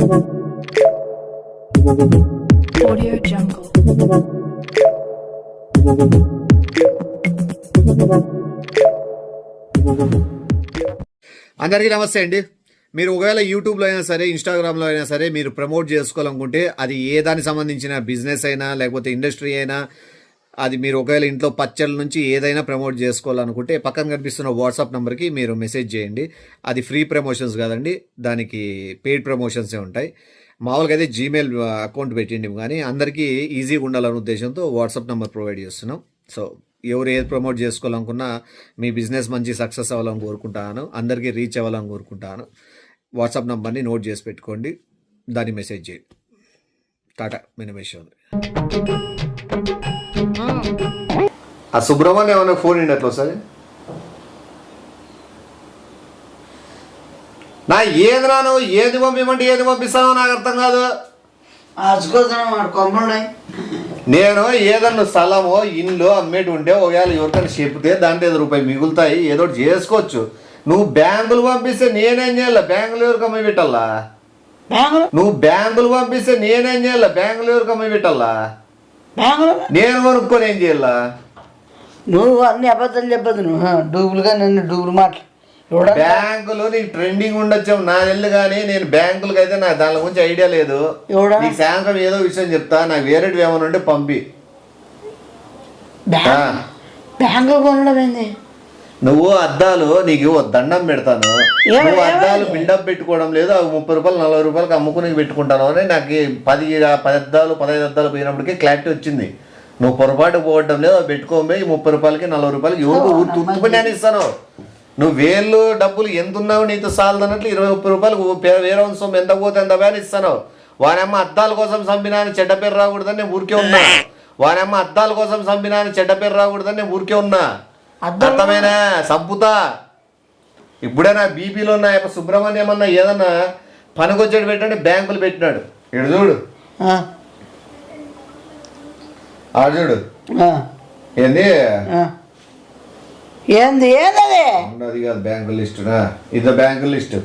Audio Jungle. అందరికీ నమస్తే అండి. మీరు ఒకవేళ యూట్యూబ్లో అయినా సరే, ఇన్స్టాగ్రామ్లో అయినా సరే మీరు ప్రమోట్ చేసుకోవాలనుకుంటే, అది ఏ దానికి సంబంధించిన బిజినెస్ అయినా లేకపోతే ఇండస్ట్రీ అయినా, అది మీరు ఒకవేళ ఇంట్లో పచ్చళ్ళ నుంచి ఏదైనా ప్రమోట్ చేసుకోవాలనుకుంటే పక్కన కనిపిస్తున్న వాట్సాప్ నెంబర్కి మీరు మెసేజ్ చేయండి. అది ఫ్రీ ప్రమోషన్స్ కాదండి, దానికి పెయిడ్ ప్రమోషన్సే ఉంటాయి. మామూలుగా అయితే జీమెయిల్ అకౌంట్ పెట్టిండి, కానీ అందరికీ ఈజీగా ఉండాలనే ఉద్దేశంతో వాట్సాప్ నెంబర్ ప్రొవైడ్ చేస్తున్నాం. సో ఎవరు ఏది ప్రమోట్ చేసుకోవాలనుకున్నా మీ బిజినెస్ మంచి సక్సెస్ అవ్వాలని కోరుకుంటాను, అందరికీ రీచ్ అవ్వాలని కోరుకుంటాను. వాట్సాప్ నెంబర్ని నోట్ చేసి పెట్టుకోండి, దాన్ని మెసేజ్ చేయండి. టాటా మినిమేషన్. ఆ సుబ్రహ్మణ్యం ఏమన్నా ఫోన్ ఇండి అట్లా ఒకసారి. నా ఏది నాను ఏది పంపిమంటే ఏది పంపిస్తానో నాకు అర్థం కాదు. నేను ఏదన్నా స్థలమో ఇల్లు అమ్మేటి ఉంటే ఒకవేళ ఎవరికైనా చెప్తే దాంట్లో ₹5 మిగులుతాయి, ఏదో చేసుకోవచ్చు. నువ్వు బ్యాంకులు పంపిస్తే నేనేం చేయాల? బ్యాంకులు ఎవరికి అమ్మి పెట్టాలా? నువ్వు బ్యాంకులు పంపిస్తే నేనేం చేయాల? బ్యాంకులు ఎవరికి అమ్మి పెట్టాలా? నేను కొనుక్కొని ఏం చేయాలా? నువ్వు అన్ని అబద్ధాలు చెప్పదు, నువ్వు డూబులుగా నన్ను డూబులు మాటలు. బ్యాంకులు నీకు ట్రెండింగ్ ఉండొచ్చు నా నెల్లు, కానీ నేను బ్యాంకులకి అయితే నాకు దాని గురించి ఐడియా లేదు. నీకు సాయంత్రం ఏదో విషయం చెప్తా, నాకు వేరేటి ఏమైనా ఉంటే పంపి. బ్యాంకులు కొనడం ఏంది? నువ్వు అద్దాలు నీకు దండం పెడతాను, నువ్వు అద్దాలు బిల్డప్ పెట్టుకోవడం లేదు, అవి ₹30 ₹40 అమ్ముకుని పెట్టుకుంటాను అని నాకు 10 అద్దాలు 15 అద్దాలు పోయినప్పటికీ క్లారిటీ వచ్చింది. నువ్వు పొరపాటు పోవడం లేదు, అవి పెట్టుకోబోయి ₹30 ₹40 ఎవరికి తుట్టుకుని అని ఇస్తాను. నువ్వు వేళ్ళు డబ్బులు ఎంత ఉన్నావు నీతో సాలదు అన్నట్లు ₹20 వేరే సొమ్ము ఎంత పోతే ఎంత అని ఇస్తాను. వానమ్మ అద్దాల కోసం చంపినాను చెడ్డ పేరు రాకూడదని నేను ఊరికే ఉన్నా. వానమ్మ అద్దాల కోసం చంపినాను చెడ్డ పేరు రాకూడదని నేను ఊరికే ఉన్నా. అర్థమైనా? సంపుతా ఇప్పుడే నా బీపీలో ఉన్న సుబ్రహ్మణ్యం అన్న ఏదన్నా పనికొచ్చేది పెట్టండి, బ్యాంకులు పెట్టినాడు. ఇడు చూడు, ఆడు చూడు. ఏంది ఏంది ఏంది అది కాదు బ్యాంకు లిస్ట్, ఇది బ్యాంకు లిస్ట్.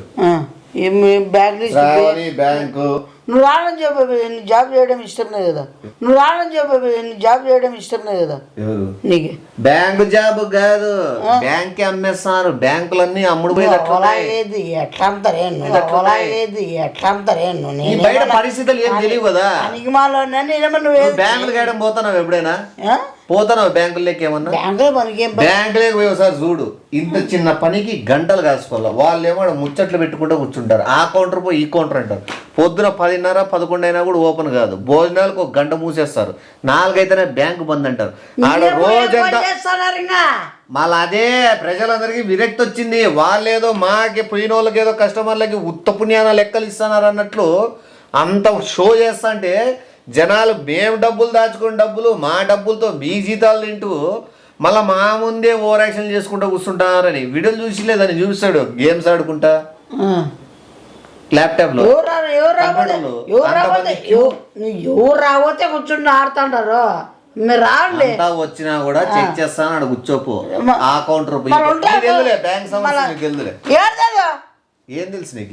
బ్యాంకు నువ్వు రావడం చెప్పు, జాబ్ చేయడం ఇష్టం లేదు కదా. నువ్వు రావడం చెప్పు, జాబ్ చేయడం ఇష్టం లేదు కదా. ఎవరు నీకు బ్యాంకు జాబ్ కాదు, బ్యాంక్ అమ్మేస్తున్నారు. బ్యాంకులన్నీ అమ్ముడు పోయి ఎట్లా అమ్ముతారే బయట పరిస్థితులు ఏం తెలియవు కదా. బ్యాంకులు కేయడం పోతున్నావు ఎప్పుడైనా? పోతున్నావు బ్యాంకులకి? ఏమన్నా బ్యాంకులకి పోయి ఒకసారి చూడు, ఇంత చిన్న పనికి గంటలు కాసుకోవాలి. వాళ్ళు ఏమో ముచ్చట్లు పెట్టుకుంటూ కూర్చుంటారు. ఆ కౌంటర్ పోయి ఈ కౌంటర్ అంటారు. పొద్దున 10:30 11 అయినా కూడా ఓపెన్ కాదు. భోజనాలకు 1 గంట మూసేస్తారు. 4 అయితేనే బ్యాంకు బంద్ అంటారు. ఆడ రోజంతా మళ్ళీ అదే ప్రజలందరికీ విరక్తి వచ్చింది. వాళ్ళేదో మాకి పోయిన వాళ్ళకి ఏదో కస్టమర్లకి ఉత్త పుణ్యాన లెక్కలు ఇస్తున్నారు అన్నట్లు అంత షో చేస్తా అంటే జనాలు మేము డబ్బులు దాచుకుని డబ్బులు మా డబ్బులతో మీ జీతాలు తింటూ మళ్ళీ మా ముందే ఓవర్ యాక్షన్ చేసుకుంటూ కూర్చుంటారని వీడియోలు చూసి లేదని చూపిస్తాడు. గేమ్స్ ఆడుకుంటా ల్యాప్టాప్ లో ఎవరు రాబోతే కూర్చుంటే ఆడుతుంటారు. మీరు రాండి, వచ్చినా కూడా చెక్ చేస్తాను అక్కడ కూర్చోపు. ఆ కౌంటర్ బ్యాంక్ సమస్య ఏం తెలుసు నీకు?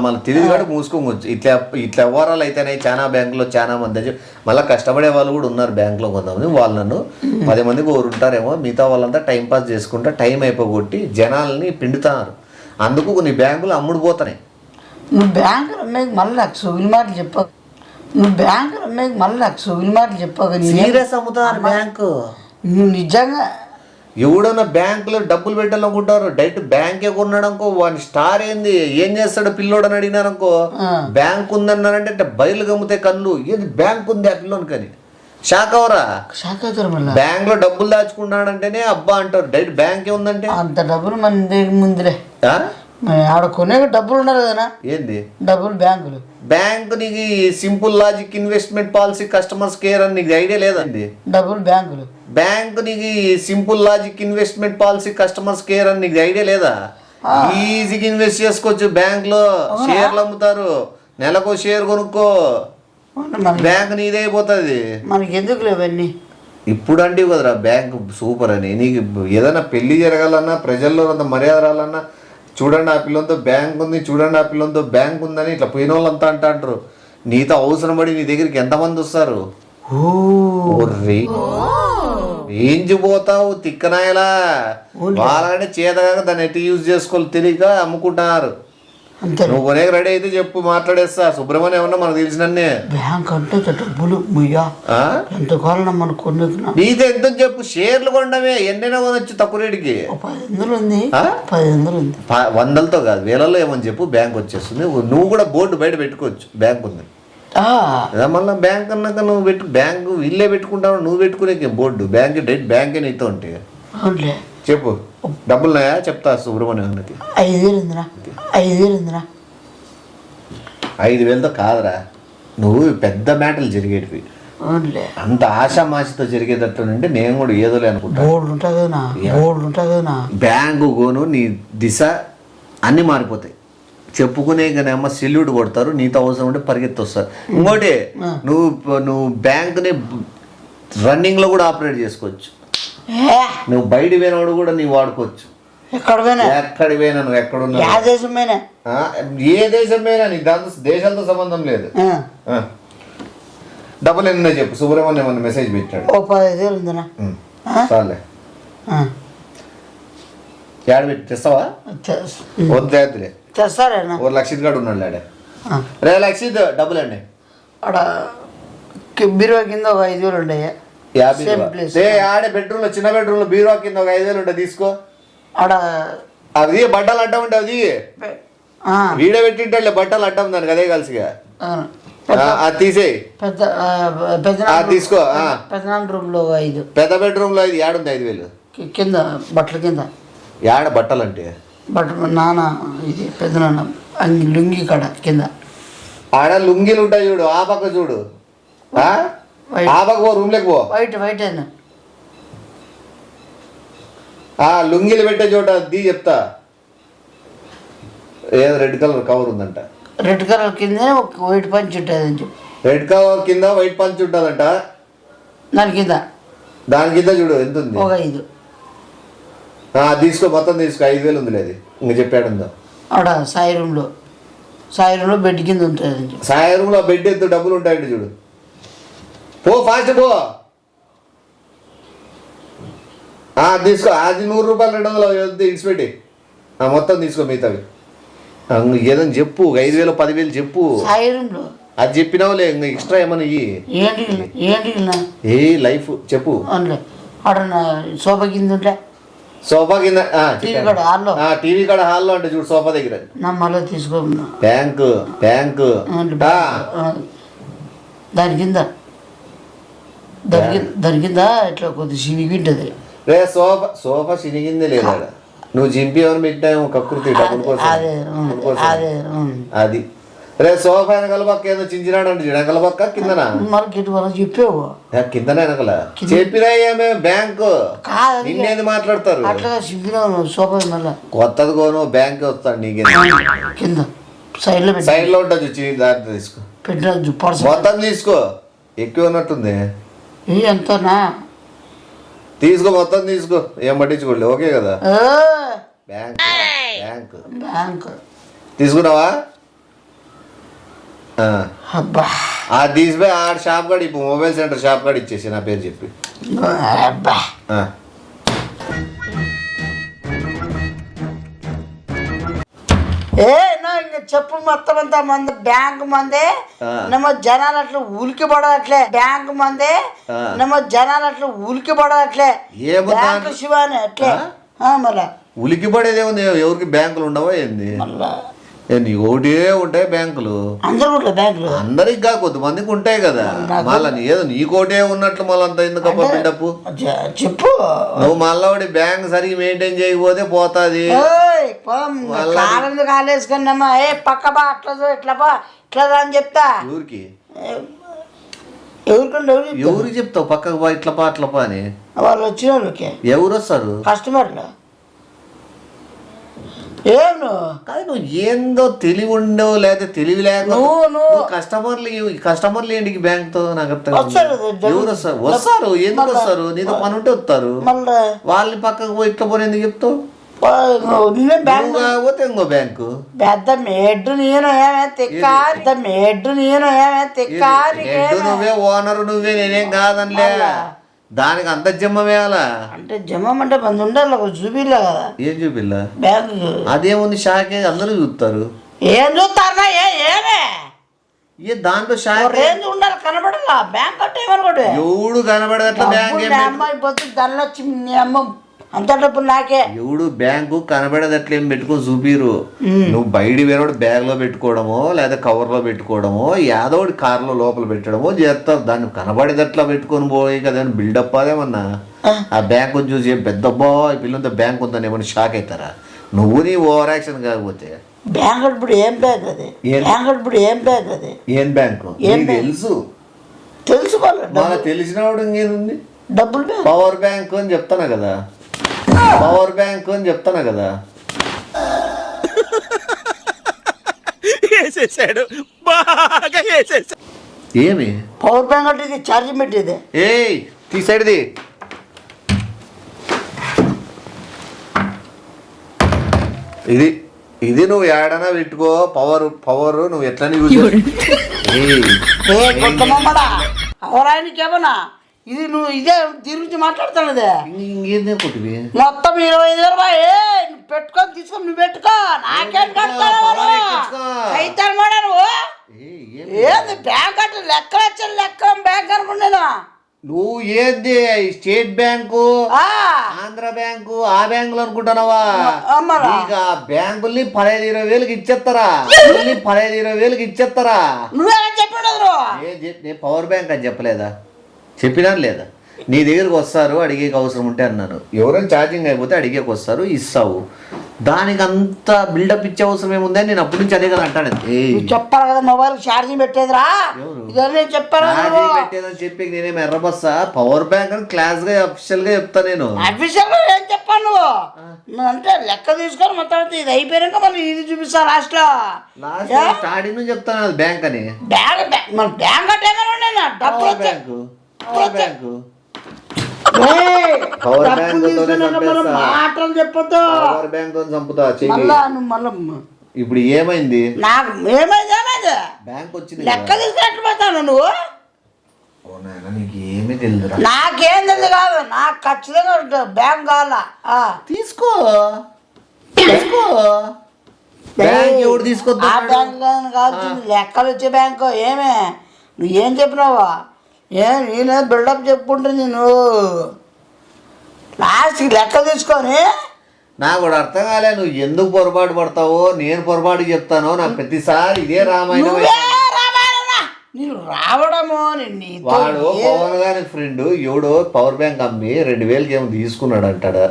మళ్ళీ తెలియదు కూడా మూసుకోవచ్చు. ఇట్లా వ్యవహారాలు అయితేనే చాలా బ్యాంకులో చాలా మంది మళ్ళీ కష్టపడే వాళ్ళు కూడా ఉన్నారు బ్యాంకులో. కొంతమంది వాళ్ళు నన్ను 10 మందికి ఒకరు ఉంటారేమో, మిగతా వాళ్ళంతా టైంపాస్ చేసుకుంటా టైం అయిపోగొట్టి జనాలని పిండుతున్నారు. అందుకు కొన్ని బ్యాంకులు అమ్ముడు పోతున్నాయి. నువ్వు బ్యాంకులు అమ్మాయి మళ్ళీ నాకు సోగిలి మాటలు చెప్పకు. నువ్వు బ్యాంకులు అమ్మాయి మళ్ళీ నాకు సోగిలి మాటలు చెప్పకు. సీరియస్ అమ్ముతారు బ్యాంకు. నువ్వు నిజంగా ఎవడన్నా బ్యాంకులో డబ్బులు పెట్టాలనుకుంటారు, డైరెక్ట్ బ్యాంకే కొన్నాడనుకో వాని స్టార్ ఏంది ఏం చేస్తాడు పిల్లోడని అడిగినారనుకో, బ్యాంక్ ఉందన్నారంటే బయలు గమ్ముతాయి కళ్ళు. ఏది బ్యాంక్ ఉంది ఆ పిల్లోని కానీ షాక్ అవరా? బ్యాంక్ లో డబ్బులు దాచుకున్నాడంటేనే అబ్బా అంటారు. డైరెక్ట్ బ్యాంకే ఉందంటే అంత డబ్బులు మన ముందులే ఆడ కొనే డబ్బులు ఉన్నారు కదా. ఏంది డబ్బులు? బ్యాంకులు. బ్యాంకు నీకు simple logic investment policy customers care అని నీకు ఐడియా లేదండి. డబ్బులు బ్యాంకులు. బ్యాంకు నీకు simple logic investment policy customers care అని నీకు ఐడియా లేదా? ఈజీగా ఇన్వెస్ట్ చేసుకోవచ్చు. బ్యాంక్ లో షేర్లు అమ్ముతారు, నెలకు షేర్ కొనుక్కో, బ్యాంక్ నీదే అయిపోతుంది. మనకి ఎందుకు లేవన్నీ ఇప్పుడు అంటే కదరా బ్యాంక్ సూపర్ అని. నీకు ఏదైనా పెళ్లి జరగాలన్నా, ప్రజల్లో అంత మర్యాద రాలన్నా చూడండి ఆ పిల్లలతో బ్యాంక్ ఉంది, చూడండి ఆ పిల్లలతో బ్యాంక్ ఉందని ఇట్లా పోయిన వాళ్ళంతా అంటారు. నీతో అవసరం పడి నీ దగ్గరికి ఎంతమంది వస్తారు? ఓర్రి ఏంజిపోతావు తిక్కనాయలా. వాళ్ళకంటే చేతగా దాన్ని ఎట్టి యూజ్ చేసుకోవాలి తెలియక అమ్ముకుంటున్నారు. నువ్వు కొనే రెడీ అయితే చెప్పు, మాట్లాడేస్తా. సుబ్రహ్మణ్యం ఏమన్నా మనకు తెలిసినన్నే. బ్యాంక్ అంటే డబ్బులు ఎంతకాలం మనకు కొన్ని నీతో ఎంత చెప్పు. షేర్లు కొనడమే ఎన్నైనా కొనొచ్చు తక్కువ రేటుకి. 10 ఉంది 10 ఉంది. వందలతో కాదు వేలలో ఏమని చెప్పు, బ్యాంక్ వచ్చేస్తుంది. నువ్వు కూడా బోర్డు బయట పెట్టుకోవచ్చు, బ్యాంక్ ఉంది. మళ్ళీ బ్యాంక్ అన్నాక నువ్వు బ్యాంకు ఇల్లే పెట్టుకుంటావు. నువ్వు పెట్టుకునే బోర్డు బ్యాంక్ డైరెక్ట్ బ్యాంకే నీతో ఉంటే చెప్పు. డబ్బులున్నాయా చెప్తా సుబ్రహ్మణ్యం. 5,000తో కాదురా, నువ్వు పెద్ద మ్యాటర్లు జరిగేటివి. అంత ఆశామాషితో జరిగేటట్టు నేను కూడా ఏదోలే అనుకుంటా. బ్యాంకు కోను నీ దిశ అన్నీ మారిపోతాయి. చెప్పుకునే కానీ అమ్మ సెల్యూట్ కొడతారు, నీతో అవసరం ఉంటే పరిగెత్తి వస్తారు. ఇంకోటి నువ్వు బ్యాంక్ని రన్నింగ్లో కూడా ఆపరేట్ చేసుకోవచ్చు. నువ్వు బయట పోయినవాడు కూడా నీవు వాడుకోవచ్చు. ఎక్కడ పోయినా నువ్వు ఎక్కడున్నా ఏ దేశం పోయినా నీకు దాంతో దేశాలతో సంబంధం లేదు. డబ్బులు ఎన్నో చెప్పు. సుబ్రహ్మణ్యం ఏమన్నా మెసేజ్ పెట్టాడు. 15,000 చాలే ఏడ పెట్టి తెస్తావా? వద్దులే తెస్తారేనా? ఓ లక్షిత్ గారు ఉన్నాడు ఆడే. రే లక్షిత్ డబ్బులు అండి బీరువా కింద ఒక 5,000 ఉంటాయి. ఆడే బెడ్రూమ్ లో చిన్న బెడ్రూమ్ లో బీరువా కింద ఒక 5,000 ఉంటాయి. తీసుకో. అది బట్టలు అడ్డం ఉంటే అది వీడియో పెట్టింటే బట్టలు అడ్డం దానికి అదే కలిసిగా అది తీసేయి. తీసుకో. పెద్ద రూమ్ లో 5, పెద్ద బెడ్రూమ్ లో 5 ఏడుంది 5,000 కింద బట్టల కింద. ఏడ బట్టలు అంటే నాన్న ఇది పెద్ద నాన్న లుంగి కాడ కింద ఆడ లుంగీలు ఉంటాయి చూడు, ఆ పక్క చూడు. ఆ పక్క పో, రూమ్ లేకు పో. వైట్ ఆ లుంగీలు పెట్టే చోట అది చెప్తా. ఏదో రెడ్ కలర్ కవర్ ఉందంట. రెడ్ కలర్ కింద వైట్ పంచ్ ఉంటుంది. రెడ్ కవర్ కింద వైట్ పంచ్ ఉంటుందంట. దాని కింద చూడు ఎంత ఉంది. ఒక 5 తీసుకో. మొత్తం తీసుకో. 5,000 ఉంది లేదు ఇంక చెప్పాడు. ఆడ సాయి రూమ్లో బెడ్ కింద ఉంటుంది. సాయి రూమ్లో బెడ్ ఎత్తు డబ్బులు ఉంటాయండి చూడు. పో ఫాస్ట్ పో. తీసుకో. అది 100 రూపాయలు 200 ఇడిచిపెట్టి మొత్తం తీసుకో. మిగతావి ఏదని చెప్పు. 5,000 10,000 చెప్పు. సాయి రూమ్లో అది చెప్పినావులే. ఇంకా ఎక్స్ట్రా ఏమన్నా ఏ లైఫ్ చెప్పు. సోఫా కింద ఉంటే సోఫా కింద టీవీ కాడ హాల్లో అంటే చూడు సోఫా దగ్గర. మళ్ళీ తీసుకో. బ్యాంకు దాని కింద ఇట్లా కొద్ది చినిగింటది. రే సోఫా చినిగిందే లేదా? నువ్వు జింపి ఎవరు పెట్టావు కకృతి డబ్బుల కోసం. అది రే సోఫా వెనకాల పక్క ఏదో చించినాడు అంటే వెనకాల పక్క కిందనా చెప్పావు కిందన వెనకాల చెప్పినా ఏమే బ్యాంకు నిన్నేది మాట్లాడతారు. కొత్తది కోను బ్యాంక్ వస్తాడు నీకు కింద సైడ్ లో ఉంటుంది చూచి దాంట్లో తీసుకో. మొత్తం తీసుకో. ఎక్కువ ఉన్నట్టుంది. ఎంతనా తీసుకో. మొత్తం తీసుకో. ఏం పట్టించుకోండి. ఓకే కదా. బ్యాంక్ తీసుకున్నావా? తీసిపోయి ఆడ షాప్ కాడ ఇప్పుడు మొబైల్ సెంటర్ షాప్ కాడ ఇచ్చేసి నా పేరు చెప్పి. చెప్పు. మొత్తం అంతా మంది బ్యాంక్ మందే నమ్మ జనాలు అట్లా ఉలికి పడట్లే. బ్యాంక్ మందే నమ్మ జనాలు అట్లా ఉలికి పడట్లే. బ్యాంకు శివాని అట్లే. మళ్ళా ఉలికి పడేది ఏముంది? ఎవరికి బ్యాంకులు ఉండవా ఏంది? ఒకటే ఉంటాయి బ్యాంకులు. అందరికి కాదు కొంతమందికి ఉంటాయి కదా. మళ్ళీ ఏదో నీకోటే ఉన్నట్లు మళ్ళీ అంత ఎందుకప్ప బిల్డప్ చెప్పు. నువ్వు మళ్ళీ బ్యాంక్ సరిగ్గా మెయింటైన్ చేయకపోతే పోతాది. కాలేసుకున్నామా ఏ పక్క బా అట్లా ఇట్లా బా ఇట్లా అని చెప్తా. ఎవరికి ఎవరికి చెప్తావు? పక్కకు బా ఇట్లా పా అట్లా పా అని. వాళ్ళు వచ్చిన వాళ్ళకి ఎవరు వస్తారు? కస్టమర్లు. కాదు నువ్వు ఏందో తెలివి ఉండవు లేదా తెలివి లేక కస్టమర్లు ఏంటి బ్యాంక్ తో? నాకు అర్థం. ఎవరు వస్తారు? ఎందుకు వస్తారు? నీతో పని ఉంటే వస్తారు. వాళ్ళని పక్కకు పోయి ఇట్లా పోనీ ఎందుకు చెప్తావు? నేనే బ్యాంక్ కాకపోతే ఇంకో బ్యాంకు పెద్ద మేడ్డు నేను ఏమే తిక్క పెద్ద మేడ్డు నేను ఏమే తిక్క హెడ్ నువ్వే ఓనరు నువ్వే నేనేం కాదనిలే దానికి అంత జమ్మమే అలా అంటే జమ్మం అంటే మంది ఉండాలి ఒక చూపిలే కదా ఏం చూపిల్లా బ్యాంకు అదేముంది షాకే అందరూ చూస్తారు ఏం చూస్తారా ఏమే ఏ దాంట్లో షాక్ రేంజ్ ఉండాలి కనబడాలా బ్యాంక్ అంటే ఏమనుకోండి ఎవడు కనబడేట్లా బ్యాంక్ అమ్మాయి పొద్దు ధరలు వచ్చి నీ అమ్మ అంత డబ్బులు నాకే ఎవడు బ్యాంకు కనబడేటట్లు ఏం పెట్టుకొని చూపిరు నువ్వు బయట వేరే బ్యాగ్ లో పెట్టుకోవడమో లేదా కవర్ లో పెట్టుకోవడమో యాదో ఒకటి కారులో లోపల పెట్టడమో చేస్తారు దాన్ని కనబడేటట్లా పెట్టుకొని పోయి కదా బిల్డప్ అదేమన్నా ఆ బ్యాంక్ చూసి ఏం పెద్ద ఈ పిల్లలతో బ్యాంక్ ఉందని ఏమన్నా షాక్ అవుతారా నువ్వు నీ ఓవర్ యాక్షన్ కాకపోతే బ్యాంక్ ఇప్పుడు ఏం బ్యాంక్ అది బ్యాంక్ ఇప్పుడు ఏం బ్యాంక్ అది ఏం బ్యాంకు తెలుసు తెలుసుకోవాలి మనకు తెలిసినవాడు ఇంకేంది డబ్బులు బ్యాంక్ పవర్ బ్యాంక్ అని చెప్తాను కదా పవర్ బ్యాంక్ అని చెప్తాను కదా వేసేసాడు బాగా వేసేసాడు ఏమి పవర్ బ్యాంక్ అంటే ఇది ఛార్జింగ్ పెట్టేది ఏయ్ తీసాడిది ఇది ఇది నువ్వు ఏడనా పెట్టుకో పవర్ నువ్వు ఎట్లని యూజ్ అవరాయనికి ఏమన్నా ఇది నువ్వు ఇదే దీని గురించి మాట్లాడుతున్నదే ఇంకేందే కొట్టివి మొత్తం 25,000 రూపాయలు నువ్వు పెట్టుకొని తీసుకొని నువ్వు పెట్టుకో నాకేం కడతాను మాడా నువ్వు ఏంది బ్యాంక్ అంటే లెక్కలు వచ్చే లెక్క బ్యాంక్ అనుకున్నాను నువ్వు ఏంది స్టేట్ బ్యాంకు ఆంధ్ర బ్యాంకు ఆ బ్యాంకులు అనుకుంటున్నావా ఇక బ్యాంకుల్ని 15,000-20,000 ఇచ్చేస్తారా 15,000-20,000 ఇచ్చేస్తారా నువ్వేం చెప్పాడు నేను పవర్ బ్యాంక్ అని చెప్పలేదా చెప్పినాను లేదా నీ దగ్గరకు వస్తారు అడిగేకి అవసరం ఉంటే అన్నాను ఎవరైనా ఛార్జింగ్ అయిపోతే అడిగేకి వస్తారు ఇస్తావు దానికి అంత బిల్డప్ ఇచ్చే అవసరం ఏముందని నేను అప్పటి నుంచి అదే కదా అంటాను చెప్పాలి కదా మొబైల్ ఛార్జింగ్ పెట్టేదిరా ఇదే చెప్పాను పెట్టేదని చెప్పి నేనేం ఎర్రబస్సా పవర్ బ్యాంక్ అని క్లాస్ గా అఫిషియల్ గా చెప్తా నేను అఫీషియల్ గా ఏం చెప్పాను నువ్వు అంటే లెక్క తీసుకొని మొత్తం ఇది అయిపోయాక మళ్ళీ ఇది చూపిస్తా లాస్ట్ లో స్టార్టింగ్ నుంచి చెప్తాను బ్యాంక్ అని మన బ్యాంక్ అంటే ఏమైనా డబ్బులు బ్యాంకు పవర్ బ్యాంకు మాటలు చెప్పొద్దు పవర్ బ్యాంక్ తో చంపుతా మళ్ళా ఇప్పుడు ఏమైంది నాకు ఏమైంది బ్యాంక్ వచ్చింది లెక్క తీసుకున్నట్టు పోతాను నువ్వు నీకు ఏమీ తెలియదురా నాకేం తెలియదు కాదు నాకు ఖచ్చితంగా బ్యాంక్ కావాలా తీసుకో తీసుకో బ్యాంక్ ఎవడు తీసుకోద్దు ఆ బ్యాంక్ కావాల్సింది లెక్కలు వచ్చే బ్యాంకు ఏమే నువ్వేం చెప్పినావా నేనే బిల్డప్ చెప్పుకుంటుంది నువ్వు లాస్ట్కి లెక్క తీసుకొని నాకు కూడా అర్థం కాలే నువ్వు ఎందుకు పొరపాటు పడతావో నేను పొరపాటు చెప్తానో నాకు ప్రతిసారి ఇదే రామాయణం నేను రావడము వాడు పవన్ గారి ఫ్రెండ్ ఎవడో పవర్ బ్యాంక్ అమ్మి 2,000 ఏమో తీసుకున్నాడు అంటాడు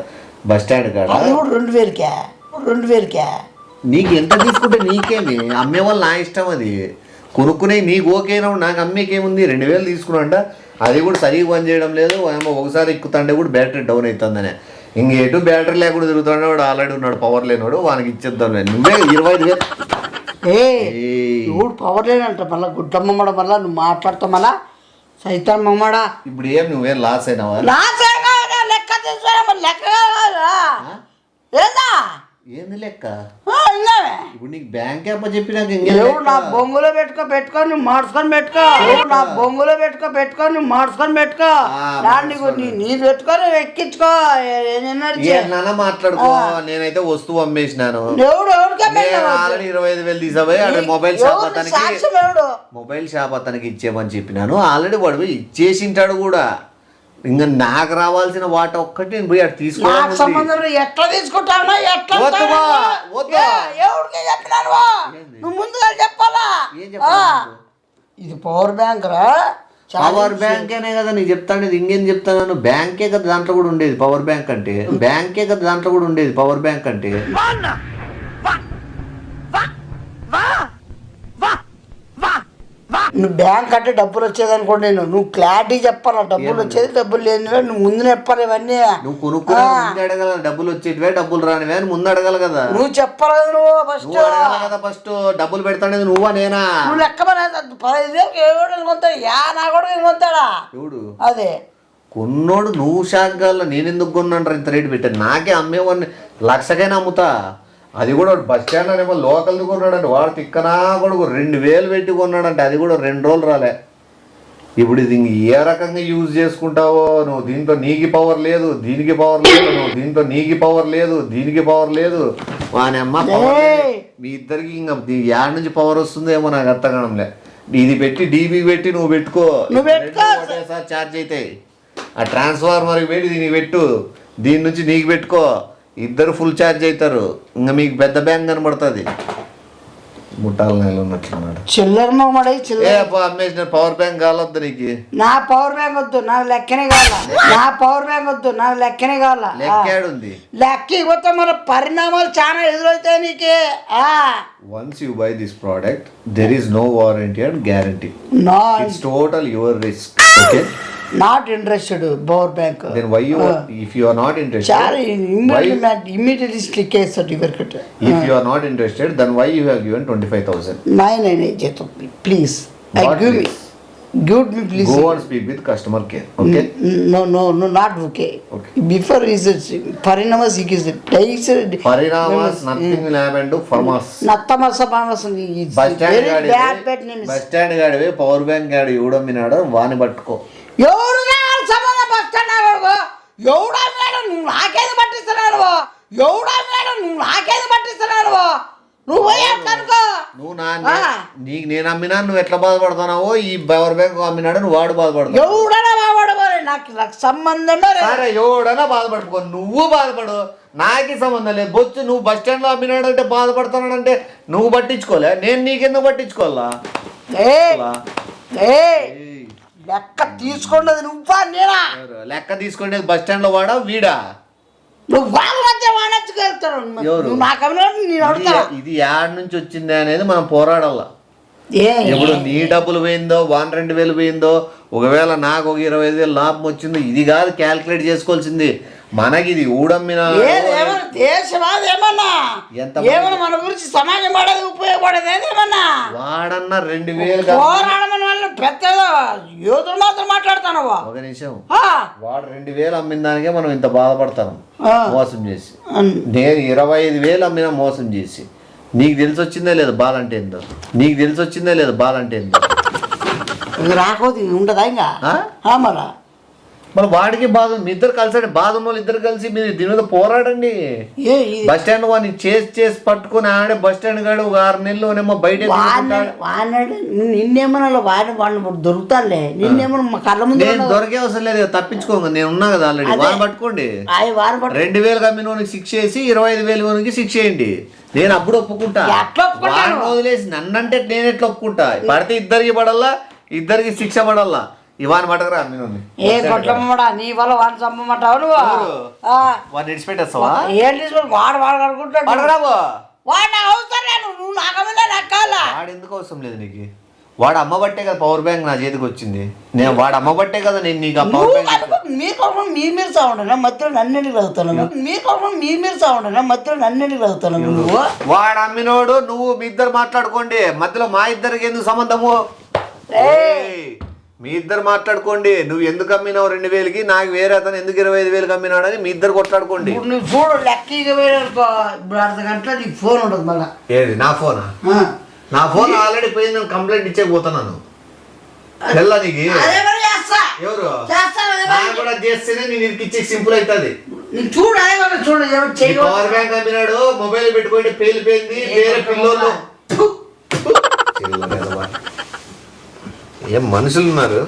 బస్ స్టాండ్ కాడ 2,000 నీకు ఎంత తీసుకుంటే నీకేమి అమ్మే వాళ్ళు నా ఇష్టం అది కొనుక్కునే నీకు ఓకేనా నాకు అమ్మేకేముంది 2,000 తీసుకున్నాంట అది కూడా సరిగ్గా పని చేయడం లేదు ఏమో ఒకసారి ఎక్కుతుంటే కూడా బ్యాటరీ డౌన్ అవుతుందనే ఇంకేటు బ్యాటరీ లేకుండా తిరుగుతాడు వాడు ఆల్రెడీ ఉన్నాడు పవర్ లేనివాడు వానికి ఇచ్చేద్దాం నువ్వే 25,000 పవర్ లేనంట మళ్ళీ గుడ్డమ్మడ మళ్ళా నువ్వు మాట్లాడతావు మళ్ళా సైతం మమ్మడా ఇప్పుడు ఏం నువ్వేం లాస్ అయినావా లెక్క తీసుకో లెక్క ఏదా ఏంది లెక్క ఇప్పుడు నీకు బ్యాంక్ అప్ప చెప్పినాక నా బొంగులో పెట్టుకో నువ్వు మార్చుకొని పెట్టుకో నా బొంగులో పెట్టుకో నువ్వు మార్చుకొని పెట్టుకో నీది పెట్టుకొని ఎక్కించుకో మాట్లాడుకో నేనైతే వస్తువు అమ్మేసినాను ఆల్రెడీ 25,000 తీసాపోయి మొబైల్ షాప్ అతనికి ఇచ్చేమని చెప్పినాను ఆల్రెడీ వాడు ఇచ్చేసింటాడు కూడా ఇంకా నాకు రావాల్సిన వాటి ఒక్కటి నేను పోయి అటు తీసుకోవాలి ఎట్లా తీసుకుంటాను నువ్వు ముందుగా చెప్పాలా ఇది పవర్ బ్యాంక్ రా పవర్ బ్యాంక్ అనే కదా నీకు చెప్తాను ఇంకేం చెప్తాను బ్యాంకే కదా దాంట్లో కూడా ఉండేది పవర్ బ్యాంక్ అంటే బ్యాంకే కదా దాంట్లో కూడా ఉండేది పవర్ బ్యాంక్ అంటే నువ్వు బ్యాంక్ అంటే డబ్బులు వచ్చేది అనుకోండి నువ్వు క్లారిటీ చెప్పాలా డబ్బులు వచ్చేది డబ్బులు లేని నువ్వు ముందు చెప్పాలి ఇవన్నీ నువ్వు కొనుక్కునే ముందు అడగాల డబ్బులు వచ్చేటివే డబ్బులు రానివే అని ముందు అడగాలి కదా నువ్వు చెప్పాలి కదా నువ్వు ఫస్ట్ అడగాలి కదా ఫస్ట్ డబ్బులు పెడతానేది నువ్వా నేనా నువ్వు లెక్క 15,000 ఎవడు కొంటాడు నా కూడా కొంటాడా ఎవడు అదే కొన్నోడు నువ్వు షాక్ కాల, నేను ఎందుకు కొన్నాను ఇంత రేటు పెట్టాను, నాకే అమ్మేవాడిని లక్షకైనా అమ్ముతా. అది కూడా బస్ స్టాండ్ అనేమో లోకల్ది కొన్నాడంటే వాడు తిక్కనా కొడుకు 2000 పెట్టి కొన్నాడంటే అది కూడా 2 రోజులు రాలే. ఇప్పుడు ఇది ఇంక ఏ రకంగా యూజ్ చేసుకుంటావో, నువ్వు దీంతో నీకు పవర్ లేదు, దీనికి పవర్ లేదు, నువ్వు దీంతో నీకు పవర్ లేదు, దీనికి పవర్ లేదు, వాని అమ్మ పవర్ లేదు. మీ ఇద్దరికి ఇంకా యాడ్ నుంచి పవర్ వస్తుందేమో నాకు అర్థం కావడంలే. ఇది పెట్టి డీబీ పెట్టి నువ్వు పెట్టుకో, ఒకటేసారి ఛార్జ్ అవుతాయి. ఆ ట్రాన్స్ఫార్మర్కి పెట్టి దీనికి పెట్టు, దీని నుంచి నీకు పెట్టుకో, ఇద్దరు ఫుల్ ఛార్జ్ అవుతారు. ఇంకా మీకు పెద్ద బ్యాంక్ కనబడుతుంది. ముట్టాల నెల ఉన్నట్లున్నాడు చిల్లర మొగమడై చిల్లర అమ్మేసిన పవర్ బ్యాంక్ కావద్దు నీకు. నా పవర్ బ్యాంక్ వద్దు, నాకు లెక్కనే కావాలా. నా పవర్ బ్యాంక్ వద్దు, నాకు లెక్కనే కావాలా. లెక్కాడుంది. లెక్క ఇవ్వతే మన పరిణామాలు చాలా ఎదురవుతాయి నీకే. Once you buy this product, there is no warranty and guarantee. No, it's total your risk. Okay. Not interested power bank. Then why you if you are not interested? చాలా immediately click చేస్తాడు ఇవరికి. If you are not interested, then why you have given 25,000? Nine చేస్తాం please. Give me please. Go and speak with customer care. Okay. No, not okay. Okay. Before is Parinamas is Parinamas, nothing will happen to farmers. Nattamasa is very bad name. Bus stand gaadive power bank gaadi udamminadu vaani pattuko. ఎవరుగా సంబంధ bus stand ఆగో ఎవడా madam నువ్వు నాకేది పట్టిస్తున్నాడు, ఎవడా madam నువ్వు నాకేది పట్టిస్తున్నాడు, నువ్వు పోయా కనుకో. నువ్వు నీకు నేను అమ్మినా నువ్వు ఎట్లా బాధపడుతున్నావో, ఈ పవర్ బ్యాంక్ అమ్మినాడు నువ్వు వాడు బాధపడతావు. ఎవడన్నా బాధపడబోలే, నాకు సంబంధమే సరే. ఎవడన్నా బాధపడుకో, నువ్వు బాధపడు, నాకే సంబంధం లేదు. బొచ్చు నువ్వు బస్ స్టాండ్ లో అమ్మినాడు అంటే బాధపడుతున్నాడంటే నువ్వు పట్టించుకోలే, నేను నీకెందుకు పట్టించుకోవాలా? లెక్క తీసుకున్నది నువ్వా నేనా? లెక్క తీసుకునేది బస్ స్టాండ్ లో వాడా వీడా? నువ్వు వాళ్ళ మధ్య వాడచ్చు. ఇది యాడ్ నుంచి వచ్చింది అనేది మనం పోరాడాలా. ఇప్పుడు నీ డబ్బులు పోయిందో, 2,000 పోయిందో, ఒకవేళ నాకు ఒక 25,000 లాభం వచ్చిందో, ఇది కాదు క్యాల్కులేట్ చేసుకోవాల్సింది. మనకి ఇది ఊడమ్మిన దేశవాది ఏమన్నా ఏమన్నా మన గురించి సమాజం పడేది ఉపయోగపడేది ఏమన్నా వాడన్నా 2,000 పోరాడమని వాళ్ళు పెద్ద యోధులు మాత్రం మాట్లాడతాను. ఒక నిమిషం, వాడు 2,000 అమ్మిన దానికే మనం ఇంత బాధపడతాను మోసం చేసి. నేను 25,000 అమ్మిన మోసం చేసి. నీకు తెలిసి వచ్చిందే లేదు బాధ అంటే ఏందో, నీకు తెలిసి వచ్చిందే లేదు బాధ అంటే ఏందో. రాకపోతే ఉండదా ఇంకా మళ్ళా మరి వాడికి బాధ, మీ ఇద్దరు కలిసి బాధ ఉన్న వాళ్ళు ఇద్దరు కలిసి మీరు దీని మీద పోరాడండి. బస్ స్టాండ్ వాడిని చేసి పట్టుకుని ఆడే బస్ స్టాండ్ కాడు ఒక 6 నెలలు బయట నిన్నేమన్నా వాడిని దొరుకుతాలే. నిన్నేమన్నా కళ్ళ ముందు దొరికే అవసరం లేదు, తప్పించుకోండి. నేను ఉన్నా కదా ఆల్రెడీ. వాడిని పట్టుకోండి, 2,000 అమ్మిన వానికి శిక్ష వేసి 25,000 వానికి శిక్ష వేయండి. నేను అప్పుడు ఒప్పుకుంటా. వాడిని వదిలేసి నన్నంటే నేను ఎట్లా ఒప్పుకుంటా? పడితే ఇద్దరికి పడల్లా, ఇద్దరికి శిక్ష పడల్లా. ఇవాని పట్టకరా ఏ కొట్టమ్మడా నీ వల్ల వాడిని చంపమంటావు నువ్వు? వాడిని విడిచిపెట్టేస్తావా? ఏం తీసుకొని వాడు కడుకుంటాడు. వాడు అవసరం లేదు, నువ్వు నాకమిందా నక్కాలా? వాడు ఎందుకు అవసరం లేదు నీకు? వాడు అమ్మబట్టే కదా పవర్ బ్యాంక్ నా చేతికి వచ్చింది. నేను వాడు అమ్మబట్టే కదా నేను నీకు ఆ పవర్ బ్యాంక్. మీరు సాగుండనా మధ్యలో నన్నెందుకు అవుతాను? మీరు సాగుండనా మధ్యలో నన్నెందుకు అవుతాను? నువ్వు వాడు అమ్మినోడు నువ్వు మీ ఇద్దరు మాట్లాడుకోండి. మధ్యలో మా ఇద్దరికి ఎందుకు సంబంధము? మీ ఇద్దరు మాట్లాడుకోండి. నువ్వు ఎందుకు అమ్మినావు 2,000కి, నాకు వేరే అతను ఎందుకు 25,000కి అమ్మినాడని మీ ఇద్దరు కొట్లాడుకోండి. నువ్వు చూడు లెక్క ఇప్పుడు 1/2 గంటలో నీకు ఫోన్ ఉంటుంది మళ్ళా. ఏది నా ఫోనా? నా ఫోన్ ఆల్రెడీ పోయింది, నేను కంప్లైంట్ ఇచ్చేపోతున్నాను. తెల్లా నీకు ఎవరు కూడా చేస్తేనే నేను ఇరికిచ్చే సింపుల్ అవుతుంది. పవర్ బ్యాంక్ అమ్మినాడు, మొబైల్ పెట్టుకుంటే పేలిపోయింది, వేరే పిల్లలు ఏం మనుషులు ఉన్నారు.